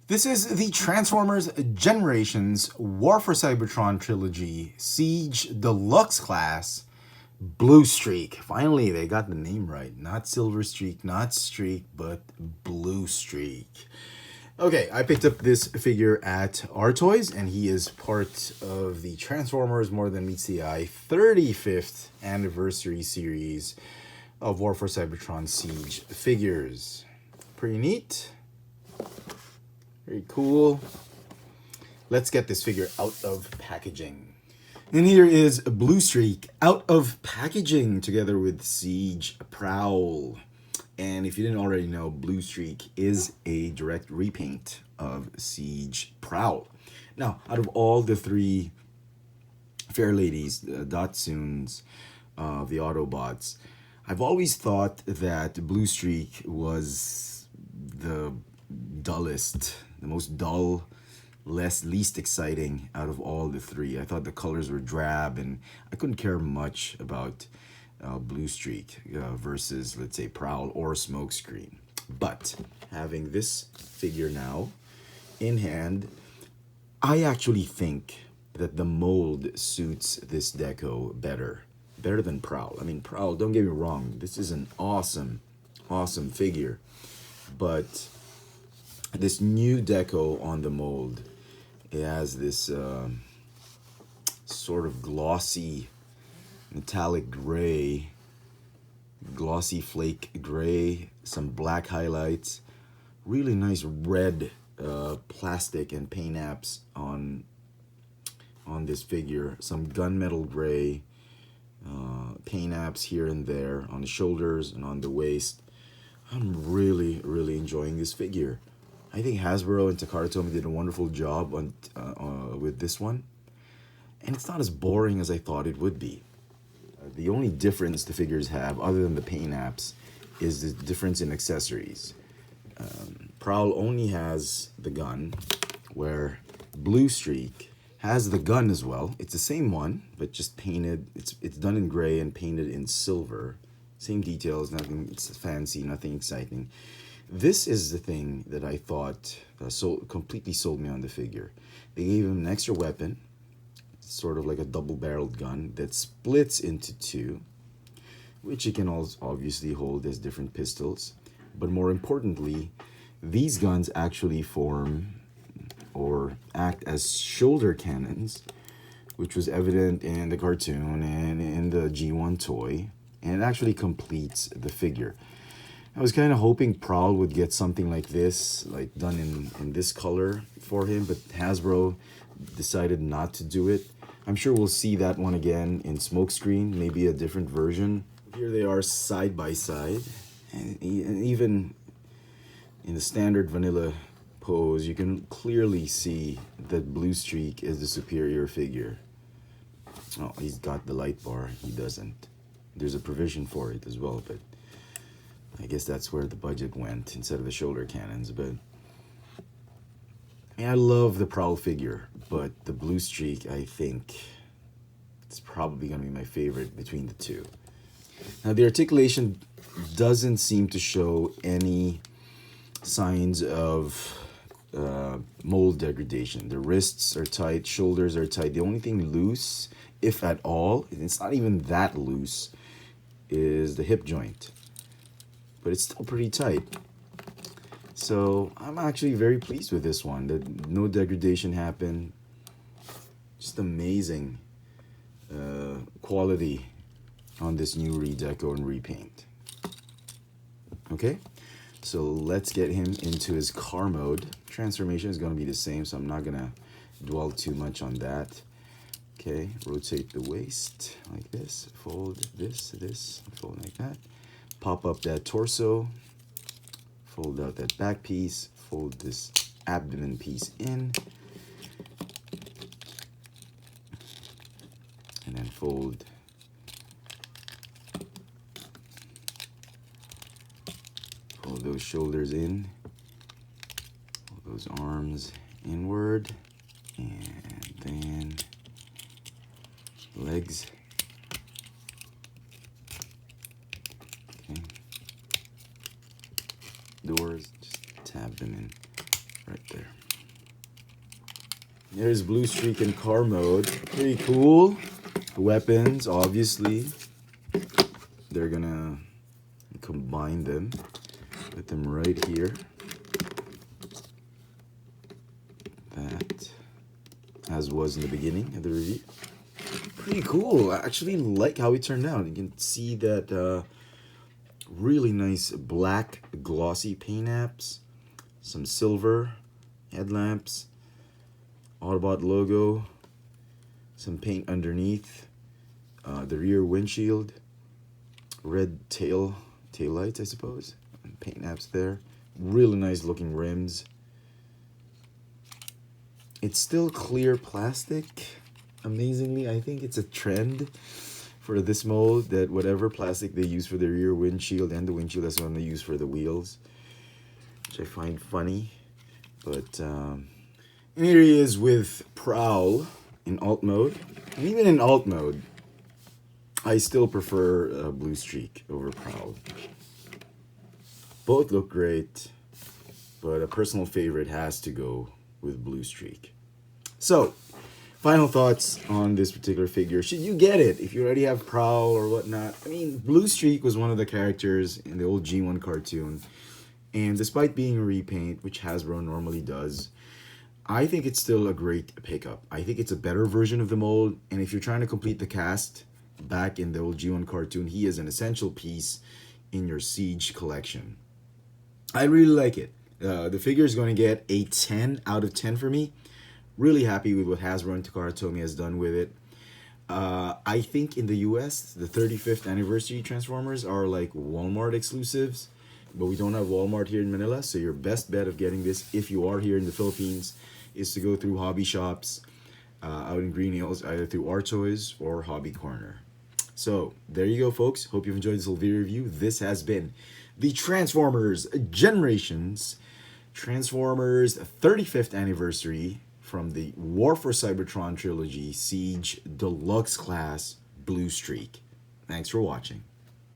This is the Transformers Generations War for Cybertron Trilogy Siege Deluxe class Bluestreak. Finally, they got the name right. Not Silver Streak, not Streak, but Bluestreak. Okay, I picked up this figure at Our Toys, and he is part of the Transformers More Than Meets the Eye 35th anniversary series of War for Cybertron Siege figures. Pretty neat. Very cool. Let's get this figure out of packaging. And here is Bluestreak out of packaging together with Siege Prowl. And if you didn't already know, Bluestreak is a direct repaint of Siege Prowl. Now, out of all the three fair ladies, Datsuns, the Autobots, I've always thought that Bluestreak was the dullest, the most dull, least exciting out of all the three. I thought the colors were drab, and I couldn't care much about Bluestreak versus, let's say, Prowl or Smokescreen. But having this figure now in hand, I actually think that the mold suits this deco better than Prowl. I mean, Prowl, don't get me wrong, this is an awesome figure, but this new deco on the mold, it has this sort of glossy metallic gray, glossy flake gray, some black highlights, really nice red plastic and paint apps on this figure, some gunmetal gray paint apps here and there on the shoulders and on the waist. I'm really enjoying this figure. I think Hasbro and Takara Tomy did a wonderful job on with this one, and it's not as boring as I thought it would be. The only difference the figures have, other than the paint apps, is the difference in accessories. Prowl only has the gun, where Bluestreak has the gun as well. It's the same one, but just painted. It's done in gray and painted in silver. Same details, nothing fancy, nothing exciting. This is the thing that I thought completely sold me on the figure. They gave him an extra weapon, sort of like a double-barreled gun that splits into two, which you can also obviously hold as different pistols. But more importantly, these guns actually form or act as shoulder cannons, which was evident in the cartoon and in the G1 toy, and it actually completes the figure. I was kind of hoping Prowl would get something like this, like done in this color for him, but Hasbro decided not to do it. I'm sure we'll see that one again in Smokescreen, maybe a different version. Here they are side by side, and even in the standard vanilla pose, you can clearly see that Bluestreak is the superior figure. Oh, he's got the light bar. He doesn't. There's a provision for it as well, but I guess that's where the budget went instead of the shoulder cannons. But I love the Prowl figure, but the Bluestreak, I think, it's probably going to be my favorite between the two. Now, the articulation doesn't seem to show any signs of mold degradation. The wrists are tight, shoulders are tight. The only thing loose, if at all, and it's not even that loose, is the hip joint. But it's still pretty tight. So I'm actually very pleased with this one. That no degradation happened. Just amazing quality on this new redeco and repaint. Okay, so let's get him into his car mode. Transformation is going to be the same, so I'm not going to dwell too much on that. Okay, rotate the waist like this, fold this, fold like that. Pop up that torso, fold out that back piece, fold this abdomen piece in, and then fold those shoulders in, fold those arms inward, and then legs. Okay. Doors, just tab them in right there. There's Bluestreak in car mode. Pretty cool. Weapons, obviously. They're gonna combine them. Put them right here. That, as was in the beginning of the review. Pretty cool. I actually like how it turned out. You can see that really nice black glossy paint apps. Some silver headlamps. Autobot logo. Some paint underneath. The rear windshield. Red tail lights, I suppose. And paint apps there. Really nice looking rims. It's still clear plastic. Amazingly, I think it's a trend for this mold that whatever plastic they use for the rear windshield and the windshield, that's what they use for the wheels, which I find funny. But and here he is with Prowl in alt mode. And even in alt mode, I still prefer Bluestreak over Prowl. Both look great, but a personal favorite has to go with Bluestreak. So, final thoughts on this particular figure. Should you get it if you already have Prowl or whatnot? I mean, Bluestreak was one of the characters in the old G1 cartoon. And despite being a repaint, which Hasbro normally does, I think it's still a great pickup. I think it's a better version of the mold. And if you're trying to complete the cast back in the old G1 cartoon, he is an essential piece in your Siege collection. I really like it. The figure is going to get a 10 out of 10 for me. Really happy with what Hasbro and Takara Tomy has done with it. I think in the US, the 35th anniversary Transformers are like Walmart exclusives, but we don't have Walmart here in Manila, so your best bet of getting this, if you are here in the Philippines, is to go through hobby shops out in Green Hills, either through Our Toys or Hobby Corner. So, there you go, folks. Hope you've enjoyed this little video review. This has been the Transformers Generations Transformers 35th anniversary from the War for Cybertron trilogy, Siege Deluxe class Bluestreak. Thanks for watching.